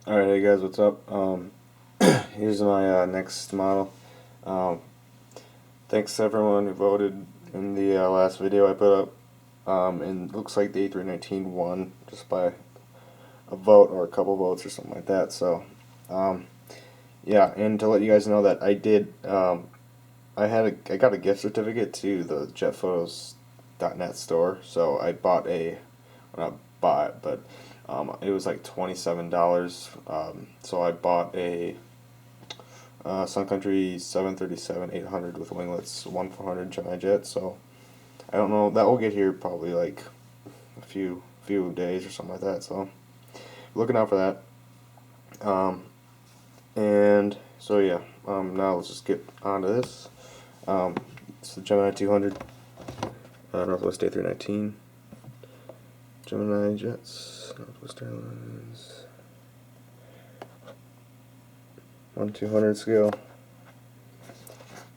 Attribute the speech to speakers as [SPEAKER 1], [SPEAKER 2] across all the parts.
[SPEAKER 1] Alright, hey guys, what's up? Here's my next model. Um, Thanks to everyone who voted in the last video I put up. And it looks like the A319 won just by a vote or a couple votes or something like that. So, yeah, and to let you guys know that I did, I got a gift certificate to the jetphotos.net store. So I bought well, not bought, but it was like $27. So I bought a Sun Country 737-800 with winglets, 1-400 Gemini jet. So I don't know, that will get here probably like a few days or something like that. So looking out for that. And so yeah, now let's just get on to this. It's the Gemini 200, Northwest A319, Gemini jets, Northwest Airlines, 1/200 scale.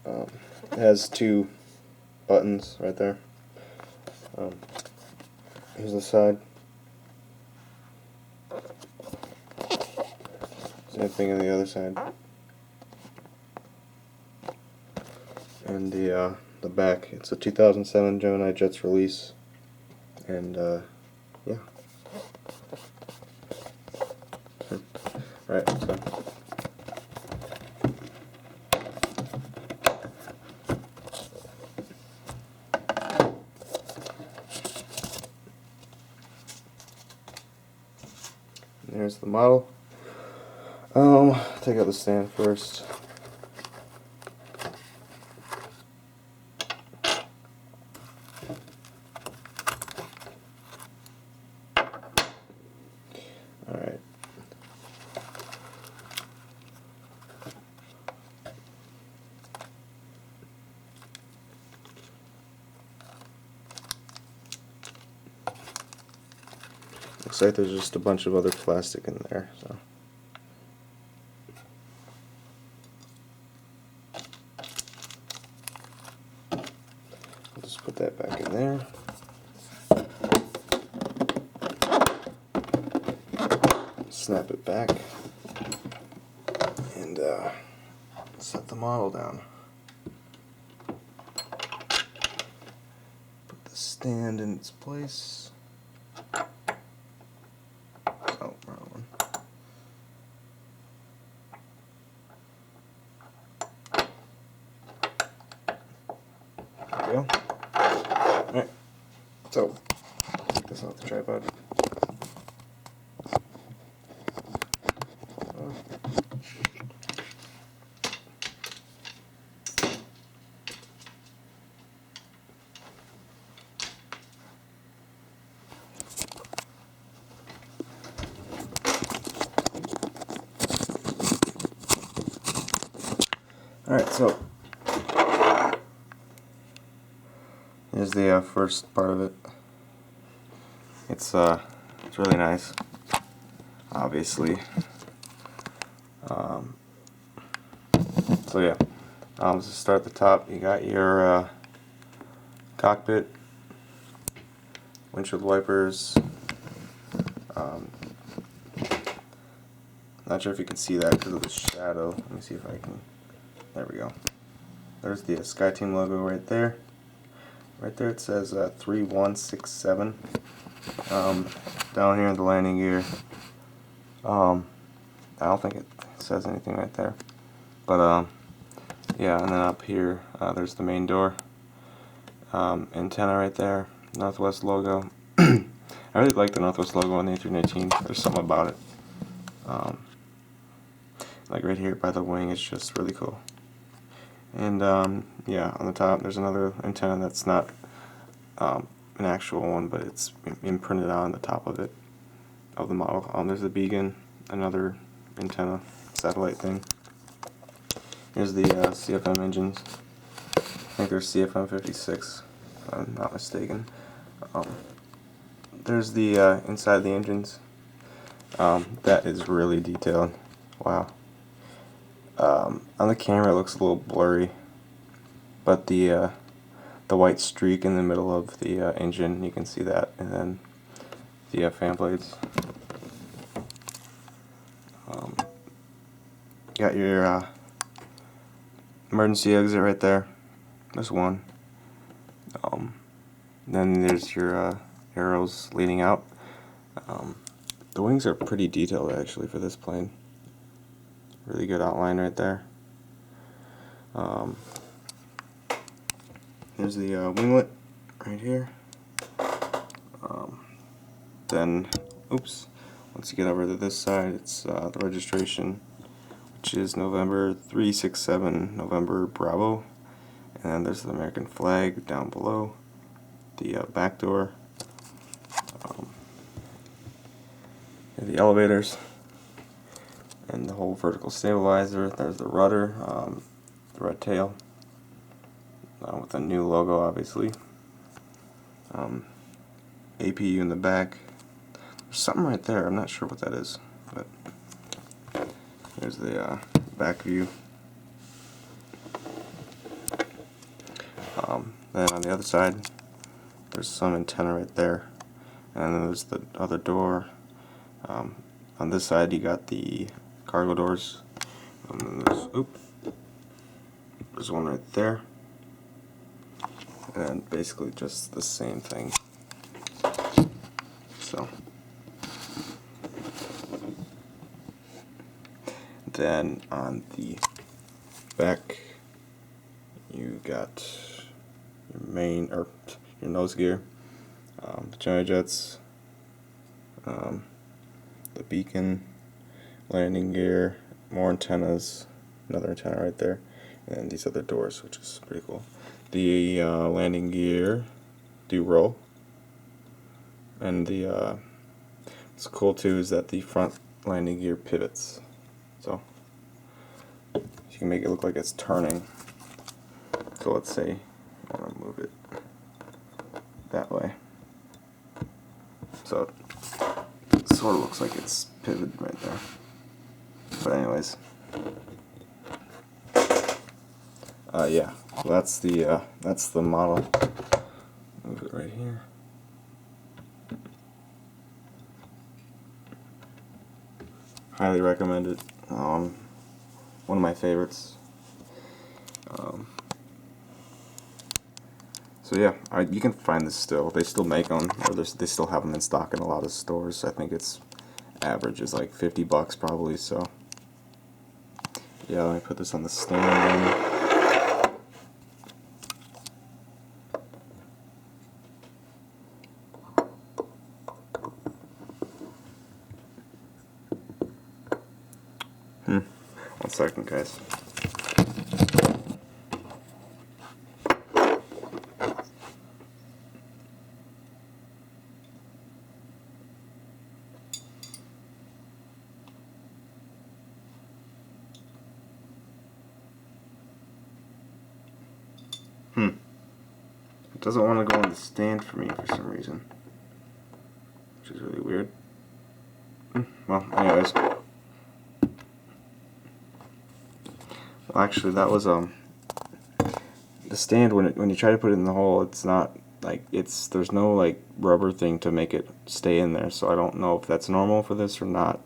[SPEAKER 1] It has two buttons right there. Here's the side. Same thing on the other side. And the back, it's a 2007 Gemini Jets release. And yeah. Right, so there's the model. Take out the stand first. Alright. Looks like there's just a bunch of other plastic in there, so. I'll just put that back in there. Snap it back. And set the model down. Put the stand in its place. Oh, wrong one. There we go. Alright, so take this off the tripod. Alright, so here's the first part of it. It's really nice, obviously. So yeah, let's just start at the top. You got your cockpit, windshield wipers. Not sure if you can see that because of the shadow. Let me see if I can. There we go. There's the SkyTeam logo right there. Right there it says 3167. Down here in the landing gear, I don't think it says anything right there. But yeah, and then up here there's the main door. Antenna right there. Northwest logo. I really like the Northwest logo on the A319. There's something about it. Like right here by the wing, it's just really cool. And yeah, on the top there's another antenna that's not an actual one, but it's imprinted on the top of it, of the model. There's the beacon, another antenna, satellite thing. Here's the CFM engines. I think they're CFM 56, if I'm not mistaken. There's the inside the engines. That is really detailed. Wow. On the camera it looks a little blurry, but the white streak in the middle of the engine, you can see that, and then the fan blades. Got your emergency exit right there. There's one. Then there's your arrows leading out. The wings are pretty detailed actually for this plane. Really good outline right there. Here's the winglet right here. Then, oops, once you get over to this side, it's the registration, which is November 367, November Bravo. And then there's the American flag down below, the back door, and the elevators, and the whole vertical stabilizer. There's the rudder, the red tail, with a new logo obviously. APU in the back. There's something right there, I'm not sure what that is, but here's the back view. Then on the other side, there's some antenna right there, and then there's the other door. On this side, you got the cargo doors, and then there's one right there, and basically just the same thing. So then on the back, you got your main, or your nose gear, the Gemini jets, the beacon, landing gear, more antennas, another antenna right there, and these other doors, which is pretty cool. The landing gear do roll, and the what's cool too is that the front landing gear pivots, so you can make it look like it's turning. So let's say I want to move it that way, so it sort of looks like it's pivoted right there. But anyways, yeah, so that's the model. Move it right here. Highly recommend it. One of my favorites. So yeah, you can find this still. They still make them, or they still have them in stock in a lot of stores. I think its average is like $50 probably. So yeah, let me put this on the stand. One second, guys. It doesn't want to go on the stand for me for some reason, which is really weird. Well, anyways. Well, actually, that was the stand. When you try to put it in the hole, it's not like there's no like rubber thing to make it stay in there. So I don't know if that's normal for this or not,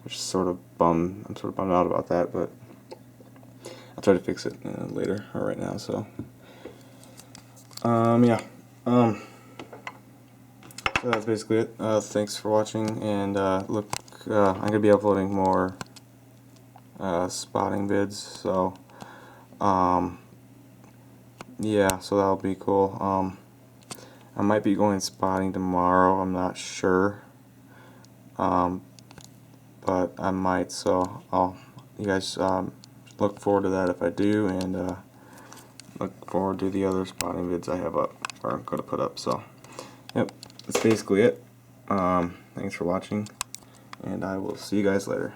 [SPEAKER 1] which is sort of I'm sort of bummed out about that, but I'll try to fix it later or right now. So yeah. So that's basically it. Thanks for watching, and look, I'm gonna be uploading more spotting vids, so yeah, so that'll be cool. I might be going spotting tomorrow, I'm not sure, but I might, so you guys look forward to that if I do, and look forward to the other spotting vids I have up, or I'm going to put up. So yep, that's basically it. Thanks for watching, and I will see you guys later.